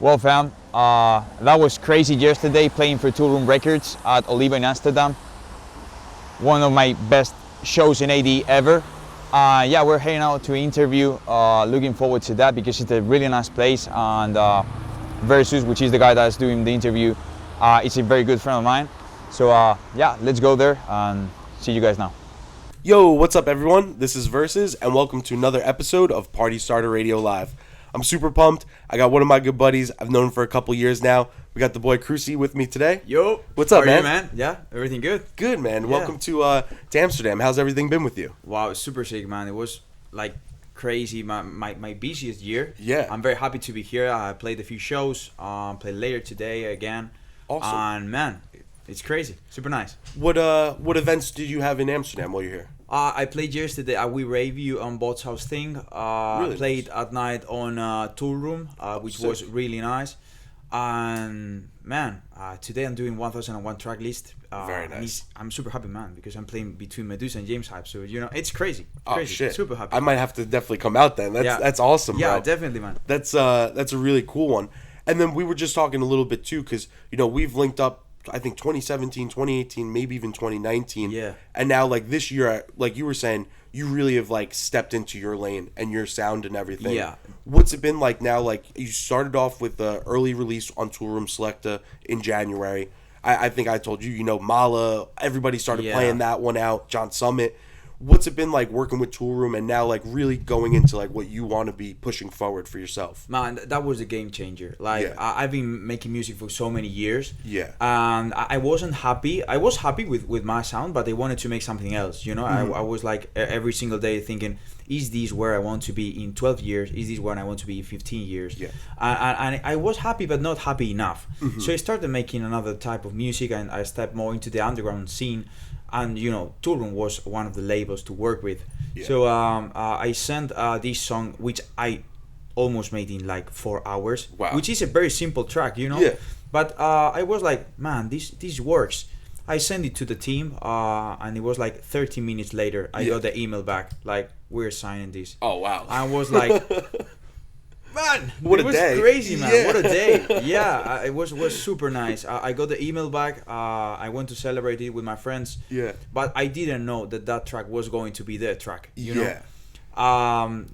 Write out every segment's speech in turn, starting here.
Well, fam, that was crazy yesterday playing for Toolroom Records at Oliva in Amsterdam. One of my best shows in AD ever. Yeah, we're heading out to interview. Looking forward to that because it's a really nice place. And Versus, which is the guy that's doing the interview, it's a very good friend of mine. So yeah, let's go there and see you guys now. Yo, what's up everyone? This is Versus and welcome to another episode of Party Starter Radio Live. I'm super pumped. I got one of my good buddies. I've known him for a couple years now. We got the boy Crucy with me today. Yo, what's up, how are man? you, man? Yeah, everything good? Good, man. Yeah. Welcome to Amsterdam. How's everything been with you? Wow, it's super sick, man. It was like crazy. My busiest year. Yeah. I'm very happy to be here. I played a few shows. Played later today again. Awesome. And man, it's crazy. Super nice. What events did you have in Amsterdam while you're here? I played yesterday at We Rave You on Bots House thing. Really Played nice. at night on Toolroom, which Sick. was really nice. And man, today I'm doing 1001 track list. Very and nice. I'm super happy, man, because I'm playing between Medusa and James Hype. So it's crazy. Oh Crazy. shit! Super happy. I might have to definitely come out then. That's awesome, Yeah, bro. definitely, man. That's a really cool one. And then we were just talking a little bit too, because we've linked up. I think 2017, 2018, maybe even 2019. Yeah. And now like this year, like you were saying, you really have like stepped into your lane and your sound and everything. Yeah. What's it been like now? Like you started off with the early release on Toolroom Selecta in January. I think I told you, Mala, everybody started Yeah. playing that one out, John Summit. What's it been like working with Toolroom and now like really going into like what you want to be pushing forward for yourself? Man, that was a game changer. Like Yeah. I've been making music for so many years. Yeah. And I wasn't happy. I was happy with my sound, but I wanted to make something else. I was like every single day thinking, is this where I want to be in 12 years? Is this where I want to be in 15 years? Yeah. And I was happy, but not happy enough. So I started making another type of music, and I stepped more into the underground scene. And Toolroom was one of the labels to work with. Yeah. So I sent this song, which I almost made in like 4 hours. Wow. Which is a very simple track, Yeah. But I was like, man, this works. I sent it to the team, and it was like 30 minutes later, I got the email back, like, we're signing this. Oh wow. I was like, man, What it a was day. crazy, man. Yeah. What a day. Yeah, it was super nice. I got the email back. I went to celebrate it with my friends. Yeah. But I didn't know that track was going to be their track, Yeah.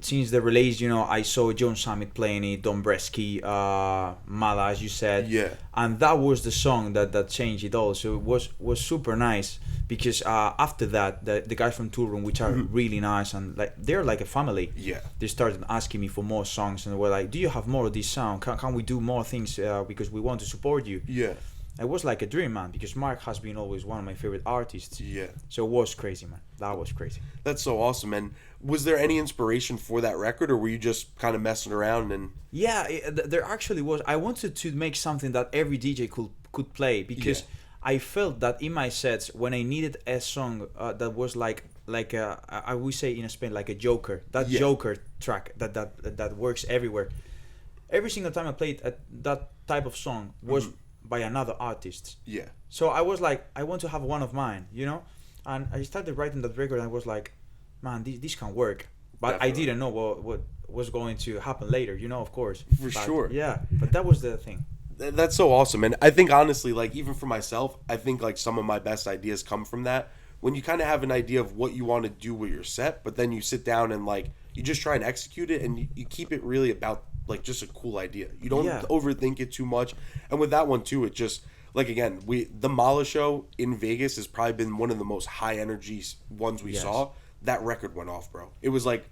Since the release, I saw John Summit playing it, Dombresky, Mala, as you said. Yeah. And that was the song that changed it all. So it was super nice because after that, the guys from Toolroom, which are really nice and like they're like a family. Yeah. They started asking me for more songs and they were like, do you have more of this sound? Can we do more things because we want to support you? Yeah. It was like a dream, man, because Mark has been always one of my favorite artists. Yeah. So it was crazy, man. That was crazy. That's so awesome. And was there any inspiration for that record, or were you just kind of messing around and? Yeah, there actually was. I wanted to make something that every DJ could play because I felt that in my sets when I needed a song that was like I would say in Spain like a Joker, that Joker track that works everywhere. Every single time I played that type of song was by another artist. Yeah. So I was like, I want to have one of mine, and I started writing that record. And I was like, man, this can work. But Definitely. I didn't know what was going to happen later, of course. For But, sure. Yeah, but that was the thing. That's so awesome. And I think honestly, like even for myself, I think like some of my best ideas come from that. When you kind of have an idea of what you want to do with your set, but then you sit down and like you just try and execute it, and you keep it really about like just a cool idea. You don't overthink it too much. And with that one too, it just like again, the Mala show in Vegas has probably been one of the most high energy ones we saw. That record went off, bro. It was like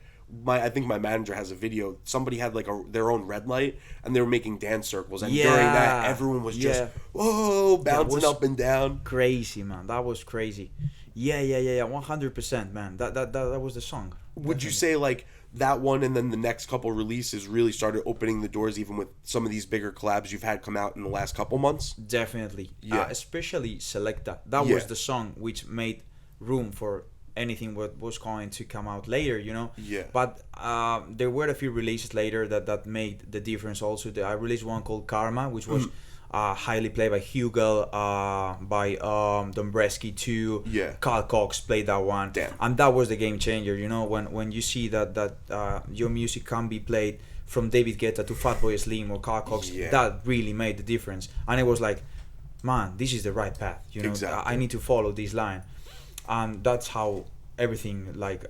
I think my manager has a video. Somebody had like their own red light, and they were making dance circles. And during that, everyone was just whoa, bouncing up and down. Crazy, man. That was crazy. Yeah. 100%, man. That was the song. Would you say like that one and then the next couple releases really started opening the doors even with some of these bigger collabs you've had come out in the last couple months? Definitely. Yeah. Especially Selecta. That was the song which made room for anything what was going to come out later, Yeah. But there were a few releases later that made the difference also. I released one called Karma, which was highly played by Hugel, by Dombresky too. Yeah. Carl Cox played that one. Damn. And that was the game changer, you know, when you see that your music can be played from David Guetta to Fatboy Slim or Carl Cox, Yeah. that really made the difference. And it was like, man, this is the right path, you know. Exactly. I need to follow this line. And that's how everything like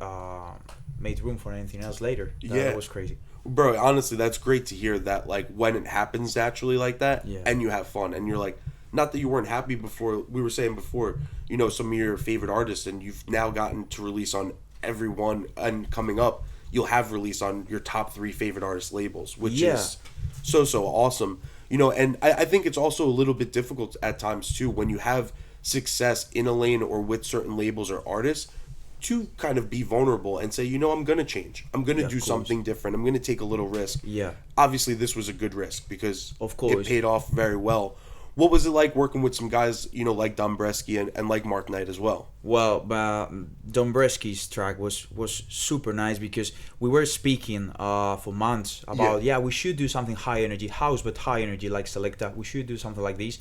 made room for anything else later. That was crazy. Bro, honestly, that's great to hear that, like, when it happens naturally like that, Yeah. and you have fun, and you're like, not that you weren't happy before, we were saying before, you know, some of your favorite artists, and you've now gotten to release on everyone, and coming up, you'll have release on your top 3 favorite artist labels, which is so awesome. You know, and I think it's also a little bit difficult at times, too, when you have success in a lane or with certain labels or artists, to kind of be vulnerable and say, you know, I'm going to change. I'm going to do something different. I'm going to take a little risk. Yeah. Obviously, this was a good risk because Of course. it paid off very well. What was it like working with some guys, you know, like Dombresky and like Mark Knight as well? Well, Dombresky's track was super nice because we were speaking for months about, we should do something high energy, house but high energy like Selecta. We should do something like this.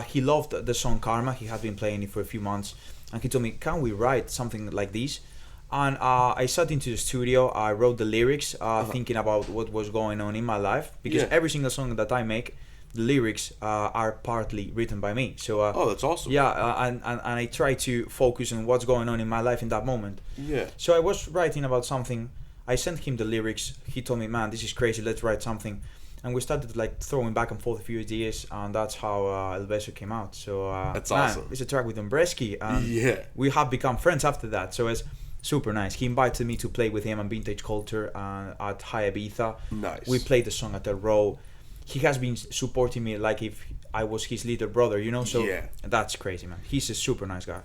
He loved the song Karma. He had been playing it for a few months. And he told me, can we write something like this? And I sat into the studio. I wrote the lyrics, thinking about what was going on in my life. Because every single song that I make, the lyrics are partly written by me. So oh, that's awesome. Yeah, and I try to focus on what's going on in my life in that moment. Yeah. So I was writing about something. I sent him the lyrics. He told me, man, this is crazy. Let's write something. And we started like throwing back and forth a few ideas, and that's how El Beso came out. So that's awesome. It's a track with Dombresky, and Yeah. we have become friends after that. So it's super nice. He invited me to play with him on Vintage Culture at High Ibiza. Nice. We played the song at the Row. He has been supporting me like if I was his little brother, you know. So that's crazy, man. He's a super nice guy.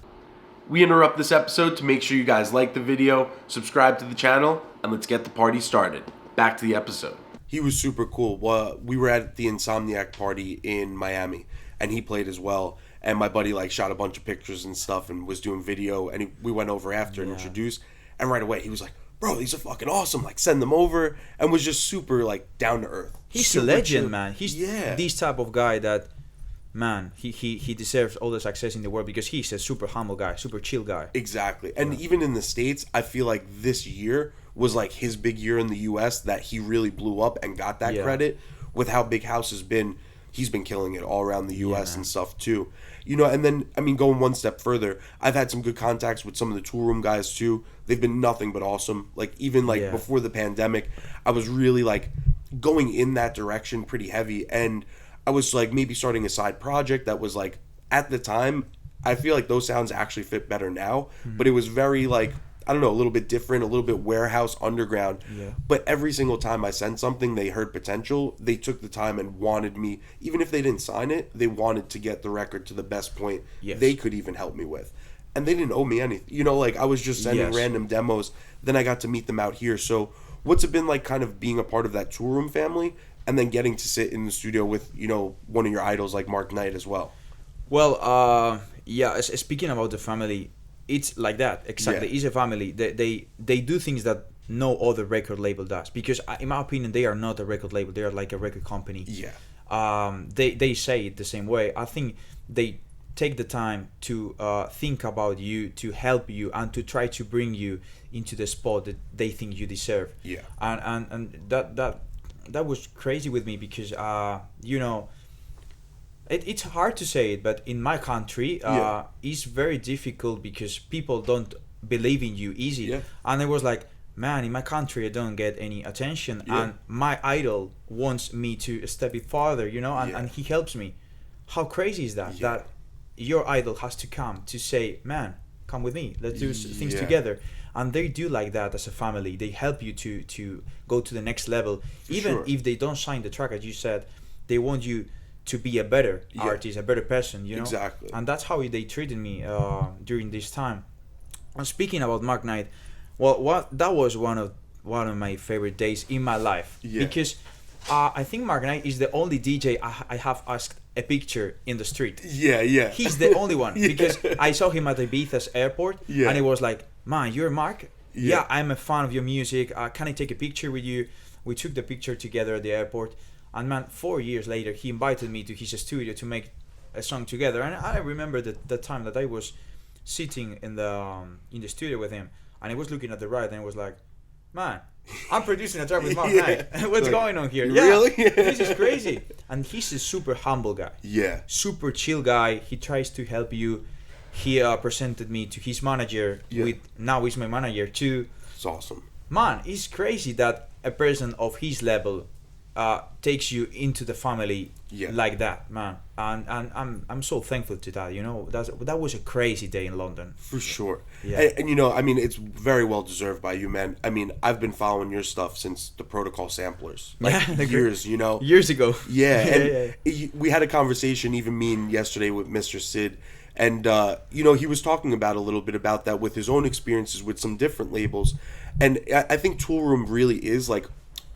We interrupt this episode to make sure you guys like the video, subscribe to the channel, and let's get the party started. Back to the episode. He was super cool. We were at the Insomniac party in Miami, and he played as well. And my buddy like shot a bunch of pictures and stuff and was doing video. And we went over after and introduced. And right away he was like, "Bro, these are fucking awesome! Like, send them over." And was just super like down to earth. He's super a legend, chill. man. He's this type of guy that, man, he deserves all the success in the world because he's a super humble guy, super chill guy. Exactly. And even in the States, I feel like this year was like his big year in the US that he really blew up and got that credit with how Big House has been. He's been killing it all around the US and stuff too. You know, and then, I mean, going one step further, I've had some good contacts with some of the Toolroom guys too. They've been nothing but awesome. Like, even like before the pandemic, I was really like going in that direction pretty heavy. And I was like maybe starting a side project that was like, at the time, I feel like those sounds actually fit better now. But it was very like, I don't know, a little bit different, a little bit warehouse underground. Yeah. But every single time I sent something, they heard potential. They took the time and wanted me, even if they didn't sign it, they wanted to get the record to the best point they could even help me with. And they didn't owe me anything. You know, like I was just sending random demos. Then I got to meet them out here. So what's it been like kind of being a part of that Toolroom family and then getting to sit in the studio with, you know, one of your idols like Mark Knight as well? Well, speaking about the family, it's like that exactly. It's a family. They do things that no other record label does because in my opinion they are not a record label. They are like a record company. They say it the same way. I think they take the time to think about you, to help you, and to try to bring you into the spot that they think you deserve. And that was crazy with me because you know, it's hard to say it, but in my country, it's very difficult because people don't believe in you easy. And I was like, man, in my country, I don't get any attention. And my idol wants me to step it farther, you know, and he helps me. How crazy is that? That your idol has to come to say, man, come with me. Let's do things together. And they do like that as a family. They help you to go to the next level. Even if they don't sign the track, as you said, they want you to be a better artist, a better person, you know? Exactly. And that's how they treated me during this time. And speaking about Mark Knight, well, that was one of my favorite days in my life. Because I think Mark Knight is the only DJ I have asked a picture in the street. He's the only one. Because I saw him at Ibiza's airport, and it was like, man, you're Mark? I'm a fan of your music. Can I take a picture with you? We took the picture together at the airport. And man, 4 years later, he invited me to his studio to make a song together. And I remember the time that I was sitting in the studio with him, and I was looking at the right, and I was like, man, I'm producing a track with Mark Knight. What's going on here? Really? This is crazy. And he's a super humble guy. Yeah. Super chill guy. He tries to help you. He presented me to his manager. Now he's my manager too. It's awesome. Man, it's crazy that a person of his level takes you into the family like that, man. And I'm so thankful to that. That was a crazy day in London. For sure. Yeah. And I mean, it's very well deserved by you, man. I mean, I've been following your stuff since the Protocol samplers, years. Years ago. Yeah. We had a conversation, even me and yesterday, with Mr. Sid. And, he was talking about a little bit about that with his own experiences with some different labels. And I think Toolroom really is like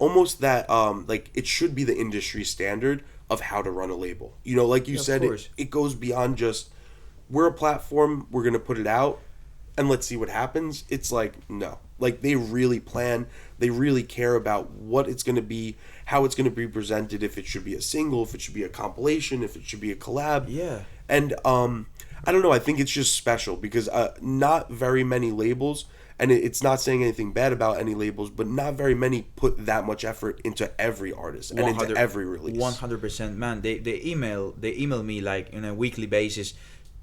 almost that, like it should be the industry standard of how to run a label. Like you said, it goes beyond just, we're a platform, we're going to put it out and let's see what happens. It's like, no. Like they really plan, they really care about what it's going to be, how it's going to be presented, if it should be a single, if it should be a compilation, if it should be a collab. Yeah. And, I don't know. I think it's just special because not very many labels, and it's not saying anything bad about any labels, but not very many put that much effort into every artist and into every release. 100%, man. They email me like on a weekly basis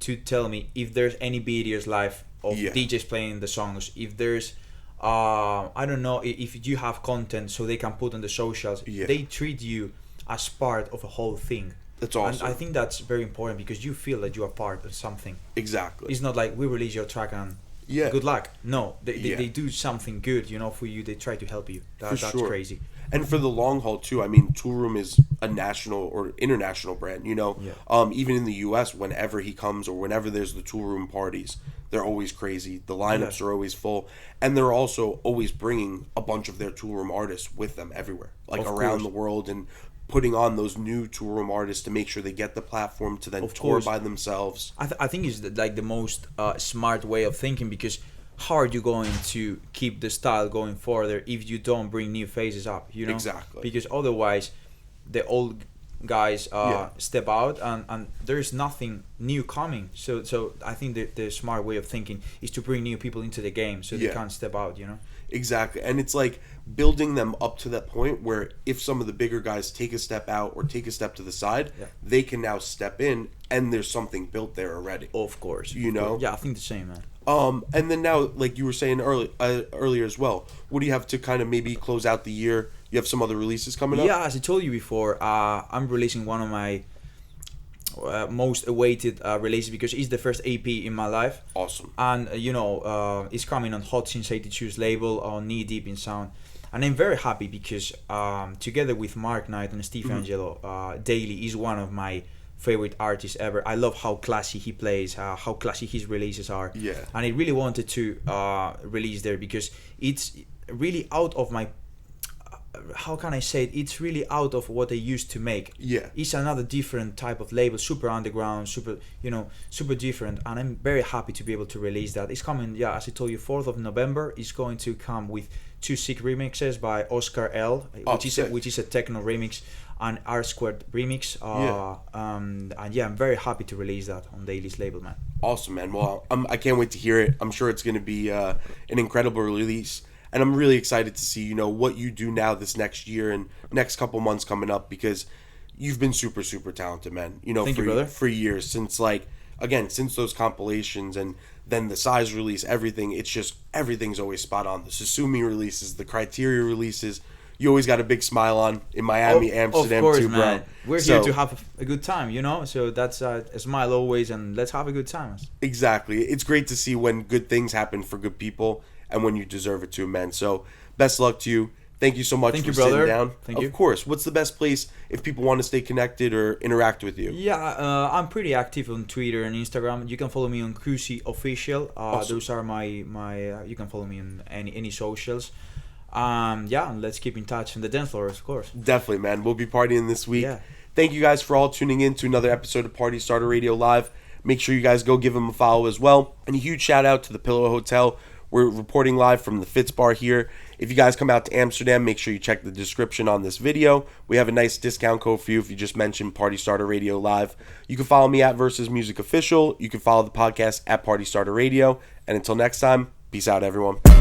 to tell me if there's any videos live of DJs playing the songs. If there's I don't know, if you have content so they can put on the socials. They treat you as part of a whole thing. That's awesome. And I think that's very important because you feel that you are part of something. Exactly. It's not like we release your track and good luck. No, they do something good, for you. They try to help you. That's sure. crazy. And for the long haul too, I mean, Toolroom is a national or international brand. Even in the U.S., whenever he comes or whenever there's the Toolroom parties, they're always crazy. The lineups are always full, and they're also always bringing a bunch of their Toolroom artists with them everywhere, like around the world, and putting on those new Toolroom artists to make sure they get the platform to then tour by themselves. I think it's like the most smart way of thinking, because how are you going to keep the style going further if you don't bring new faces up, Exactly. Because otherwise the old guys step out and there's nothing new coming. So I think the smart way of thinking is to bring new people into the game so they can't step out, Exactly. And it's like building them up to that point where if some of the bigger guys take a step out or take a step to the side, they can now step in and there's something built there already. Of course. Yeah, I think the same, man. And then now, like you were saying earlier as well, what do you have to kind of maybe close out the year? You have some other releases coming up? Yeah, as I told you before, I'm releasing one of my most awaited releases because it's the first EP in my life. Awesome. And it's coming on Hot Since 82's label on Knee Deep in Sound. And I'm very happy because together with Mark Knight and Steve Angelo, Daly is one of my favorite artists ever. I love how classy he plays, how classy his releases are. Yeah. And I really wanted to release there because it's really out of my how can I say it? It's really out of what I used to make. Yeah. It's another different type of label, super underground, super different, and I'm very happy to be able to release that. It's coming, as I told you, 4th of November. It's going to come with 2 sick remixes by Oscar L, which is a techno remix, and R Squared remix. And I'm very happy to release that on Daily's label, man. Awesome, man. Well, I can't wait to hear it. I'm sure it's going to be an incredible release. And I'm really excited to see, what you do now this next year and next couple months coming up, because you've been super, super talented, man. Thank you, brother. For years, since since those compilations and then the size release, everything. It's just everything's always spot on. The Susumi releases, the Criteria releases. You always got a big smile on in Miami, Amsterdam, of course, too, man. bro. We're here to have a good time, So that's a smile always, and let's have a good time. Exactly. It's great to see when good things happen for good people. And when you deserve it too, man. So, best luck to you. Thank you so much for sitting down. Thank you. Of course. What's the best place if people want to stay connected or interact with you? Yeah, I'm pretty active on Twitter and Instagram. You can follow me on Crucy Official. Awesome. Those are my you can follow me on any socials. Let's keep in touch on the dance floor, of course. Definitely, man. We'll be partying this week. Yeah. Thank you guys for all tuning in to another episode of Party Starter Radio Live. Make sure you guys go give them a follow as well. And a huge shout out to the Pillow Hotel. We're reporting live from the Fitz Bar here If you guys come out to Amsterdam, make sure you check the description on this video. We have a nice discount code for you if you just mention Party Starter Radio Live. You can follow me at Versus Music Official. You can follow the podcast at Party Starter Radio. And until next time, peace out, everyone.